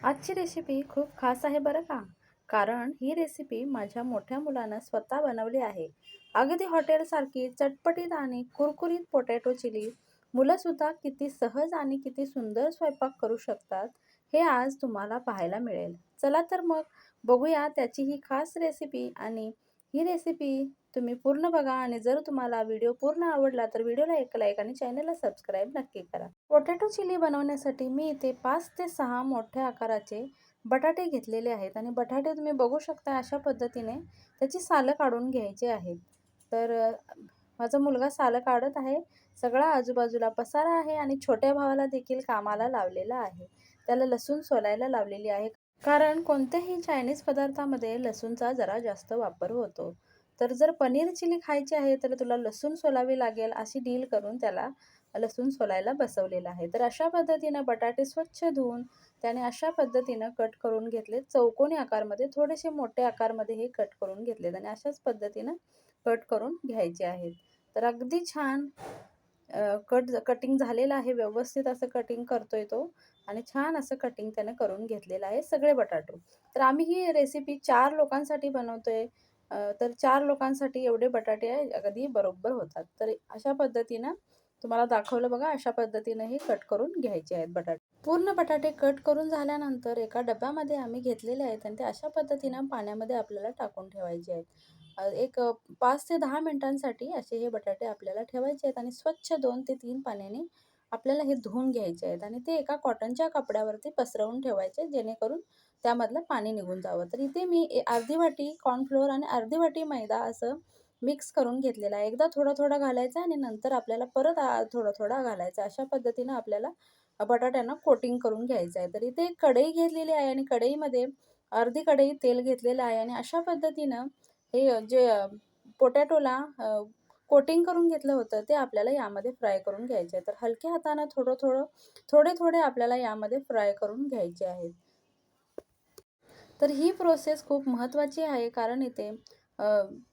आजची रेसिपी खूप खास आहे बरं का. कारण ही रेसिपी माझ्या मोठ्या मुलानं स्वतः बनवली आहे. अगदी हॉटेलसारखी चटपटीत आणि कुरकुरीत पोटॅटो चिली मुलंसुद्धा किती सहज आणि किती सुंदर स्वयंपाक करू शकतात हे आज तुम्हाला पाहायला मिळेल. चला तर मग बघूया त्याची ही खास रेसिपी. आणि ही रेसिपी तुम्ही पूर्ण बघा आणि जर तुम्हाला व्हिडिओ पूर्ण आवडला तर व्हिडिओला एक लाईक आणि चॅनलला सबस्क्राईब नक्की करा. पोटॅटो चिली बनवण्यासाठी मी इथे 5 ते 6 मोठ्या आकाराचे बटाटे घेतलेले आहेत आणि बटाटे तुम्ही बघू शकता अशा पद्धतीने त्याची सालं काढून घ्यायची आहेत. तर माझा मुलगा सालं काढत आहे. सगळा आजूबाजूला पसारा आहे आणि छोट्या भावाला देखील कामाला लावलेला आहे. त्याला लसूण सोलायला लावलेली आहे. कारण कोणत्याही चायनीज पदार्थामध्ये लसूणचा जरा जास्त वापर होतो. तर जर पनीर चिली खायची आहे तर तुला लसूण सोलावी लागेल अशी डील करून त्याला लसूण सोलायला बसवलेलं आहे. तर अशा पद्धतीनं बटाटे स्वच्छ धुवून त्याने अशा पद्धतीनं कट करून घेतले. चौकोनी आकारमध्ये, थोडेसे मोठे आकारमध्ये हे कट करून घेतलेत आणि अशाच पद्धतीनं कट करून घ्यायचे आहेत. तर अगदी छान कटिंग झालेलं आहे. व्यवस्थित असं कटिंग करतोय तो आणि छान असं कटिंग त्याने करून घेतलेलं आहे सगळे बटाटो. तर आम्ही ही रेसिपी 4 लोकांसाठी बनवतोय. तर 4 लोकांसाठी एवढे बटाटे अगदी बरोबर होतात. तर अशा पद्धतीनं तुम्हाला दाखवलं बघा, अशा पद्धतीनं हे कट करून घ्यायचे आहेत बटाटे. पूर्ण बटाटे कट करून झाल्यानंतर एका डब्यामध्ये आम्ही घेतलेले आहेत आणि ते अशा पद्धतीनं पाण्यामध्ये आपल्याला टाकून ठेवायचे आहेत. 5 ते 10 मिनिटांसाठी असे हे बटाटे आपल्याला ठेवायचे आहेत आणि स्वच्छ 2 ते 3 पाण्याने आपल्याला हे धुवून घ्यायचे आहेत आणि ते एका कॉटनच्या कपड्यावरती पसरवून ठेवायचे, जेणेकरून त्यामधलं पाणी निघून जावं. तर इथे मी अर्धी वाटी कॉर्नफ्लोअर आणि अर्धी वाटी मैदा असं मिक्स करून घेतलेला आहे. एकदा थोडं-थोडं घालायचं आणि नंतर आपल्याला परत थोडा-थोडा घालायचा. अशा पद्धतीनं आपल्याला बटाट्यांना कोटिंग करून घ्यायचं आहे. तर इथे एक कढई घेतलेली आहे आणि कढईमध्ये अर्धी कढई तेल घेतलेलं आहे आणि अशा पद्धतीनं हे जे पोटॅटोला कोटिंग करून घेतलं होतं ते आपल्याला यामध्ये फ्राय करून घ्यायचे आहे. तर हलक्या हातानं थोडे-थोडे आपल्याला यामध्ये फ्राय करून घ्यायचे आहेत. तर ही प्रोसेस खूप महत्त्वाची आहे, कारण इथे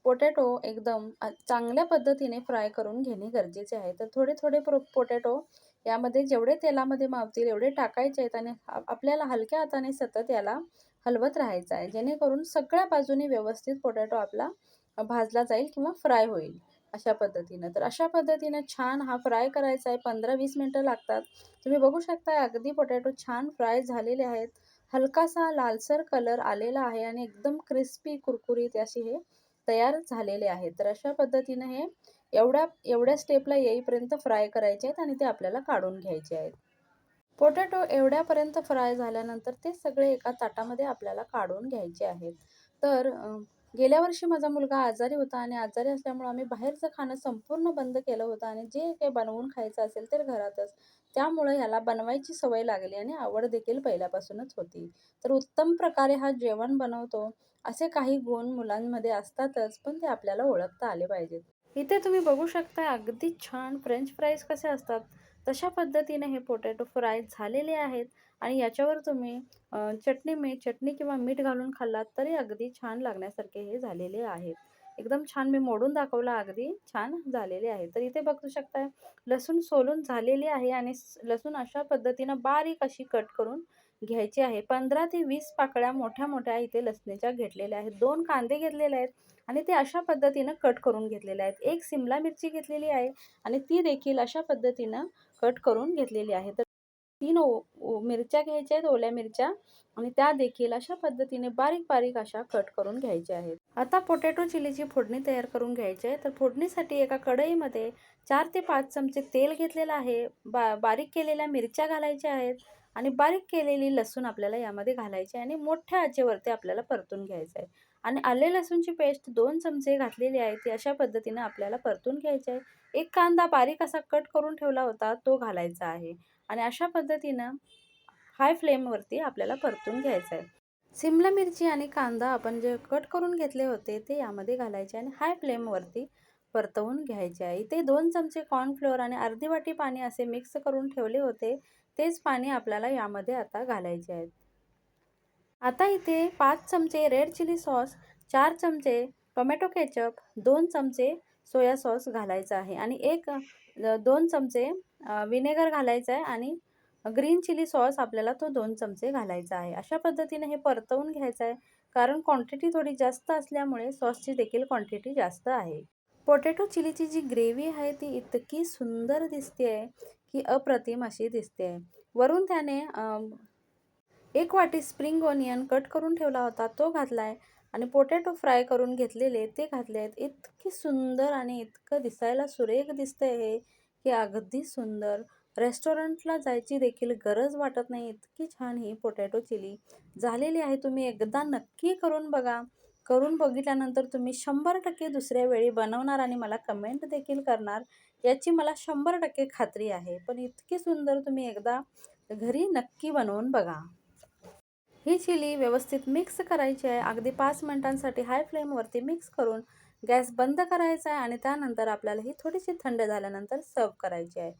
पोटॅटो एकदम चांगल्या पद्धतीने फ्राय करून घेणे गरजेचे आहे. तर थोडे-थोडे पोटॅटो यामध्ये जेवढे तेलामध्ये मावतील एवढे टाकायचे आहेत आणि आपल्याला हलक्या हाताने सतत याला हलवत राहायचं आहे, जेणेकरून सगळ्या बाजूनी व्यवस्थित पोटॅटो आपला भाजला जाईल किंवा फ्राय होईल अशा पद्धतीनं. तर अशा पद्धतीनं छान हा फ्राय करायचा आहे. 15-20 मिनिटं लागतात. तुम्ही बघू शकता अगदी पोटॅटो छान फ्राय झालेले आहेत. हलकासा लालसर कलर आलेला आहे आणि एकदम क्रिस्पी कुरकुरीत असे हे तयार झालेले आहेत. तर अशा पद्धतीनं हे एवढ्या एवढ्या स्टेपला येईपर्यंत फ्राय करायचे आहेत आणि ते आपल्याला काढून घ्यायचे आहेत. पोटॅटो एवढ्यापर्यंत फ्राय झाल्यानंतर ते सगळे एका ताटामध्ये आपल्याला काढून घ्यायचे आहेत. तर गेल्या वर्षी माझा मुलगा आजारी होता आणि आजारी असल्यामुळं आम्ही बाहेरचं खाणं संपूर्ण बंद केलं होतं आणि जे काही बनवून खायचं असेल तर घरातच. त्यामुळं ह्याला बनवायची सवय लागली आणि आवड देखील पहिल्यापासूनच होती. तर उत्तम प्रकारे हा जेवण बनवतो असे काही गुण मुलांमध्ये असतातच, पण ते आपल्याला ओळखता आले पाहिजेत. इथे तुम्ही बघू शकता अगदी छान फ्रेंच फ्राईज कसे असतात तशा पद्धतीने हे पोटॅटो फ्राय झालेले आहेत आणि याच्यावर तुम्ही चटणी किंवा मीठ घालून खाल्लात तरी अगदी छान लागण्यासारखे हे झालेले आहेत. एकदम छान मी मोडून दाखवला, अगदी छान झालेले आहे. तर इथे बघू शकता लसूण सोलून झालेली आहे आणि लसूण अशा पद्धतीनं बारीक अशी कट करून घ्यायची आहे. 15 ते 20 पाकळ्या मोठ्या-मोठ्या इथे लसणीच्या घेतलेल्या आहेत. 2 कांदे घेतलेले आहेत आणि ते अशा पद्धतीनं कट करून घेतलेले आहेत. 1 सिमला मिरची घेतलेली आहे आणि ती देखील अशा पद्धतीनं कट करून घेतलेली आहे. तर 3 मिरच्या घ्यायच्या आहेत, ओल्या मिरच्या, आणि त्या देखील अशा पद्धतीने बारीक-बारीक अशा कट करून घ्यायच्या आहेत. आता पोटॅटो चिलीची फोडणी तयार करून घ्यायची आहे. तर फोडणीसाठी एका कढईमध्ये 4 ते 5 चमचे तेल घेतलेलं आहे. बारीक केलेल्या मिरच्या घालायच्या आहेत आणि बारीक केलेली लसूण आपल्याला यामध्ये घालायची आहे आणि मोठ्या आचेवरती आपल्याला परतून घ्यायचं आहे. आणि आले लसूणची पेस्ट 2 चमचे घातलेली आहे. ती अशा पद्धतीने आपल्याला परतून घ्यायची आहे. एक कांदा बारीक असा कट करून ठेवला होता तो घालायचा आहे आणि अशा पद्धतीनं हाय फ्लेमवरती आपल्याला परतून घ्यायचं आहे. सिमला मिरची आणि कांदा आपण जे कट करून घेतले होते ते यामध्ये घालायचे आणि हाय फ्लेमवरती परतवून घ्यायचे आहे. इथे 2 चमचे कॉर्नफ्लोअर आणि अर्धी वाटी पाणी असे मिक्स करून ठेवले होते, तेच पाणी आपल्याला यामध्ये आता घालायचे आहे. आता इथे 5 चमचे रेड चिली सॉस, 4 चमचे टोमॅटो केचप, 2 चमचे सोया सॉस घालायचा आहे आणि 2 चमचे विनेगर घालायचं आहे आणि ग्रीन चिली सॉस आपल्याला तो 2 चमचे घालायचा आहे. अशा पद्धतीने हे परतवून घ्यायचं आहे. कारण क्वांटिटी थोडी जास्त असल्यामुळे सॉसची देखील क्वांटिटी जास्त आहे. पोटॅटो चिलीची जी ग्रेव्ही आहे ती इतकी सुंदर दिसते आहे, की अप्रतिम अशी दिसते आहे. वरून त्याने 1 वाटी स्प्रिंग ओनियन कट करून ठेवला होता तो घातलाय आणि पोटॅटो फ्राय करून घेतलेले ते घातले आहेत. इतकी सुंदर आणि इतकं दिसायला सुरेख दिसतंय हे, की अगदी सुंदर. रेस्टॉरंटला जायची देखील गरज वाटत नाही, इतकी छान ही पोटॅटो चिली झालेली आहे. तुम्ही एकदा नक्की करून बघा. करून बघितल्यानंतर तुम्ही 100% दुसऱ्या वेळी बनवणार आणि मला कमेंट देखील करणार, याची मला 100% खात्री आहे. पण इतकी सुंदर तुम्ही एकदा घरी नक्की बनवून बघा. ही चिली व्यवस्थित मिक्स करायची आहे. अगदी 5 मिनिटांसाठी हाय फ्लेमवरती मिक्स करून गॅस बंद करायचा आहे आणि त्यानंतर आपल्याला ही थोडीशी थंड झाल्यानंतर सर्व्ह करायची आहे.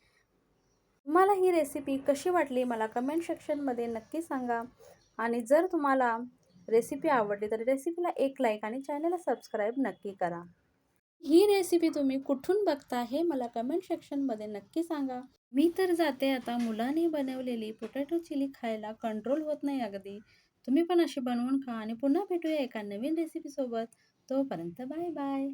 तुम्हाला ही रेसिपी कशी वाटली मला कमेंट सेक्शनमध्ये नक्की सांगा आणि जर तुम्हाला रेसिपी आवडली तर रेसिपीला एक लाईक आणि चॅनलला सबस्क्राईब नक्की करा. ही रेसिपी तुम्ही कुठून बघता हे मला कमेंट सेक्शनमध्ये नक्की सांगा. मी तर जाते आता मुलांनी बनवलेली पोटॅटो चिली खायला कंट्रोल होत नाही अगदी. तुम्ही पण अशी बनवून खा आणि पुन्हा भेटूया एका नवीन रेसिपीसोबत. तोपर्यंत बाय बाय.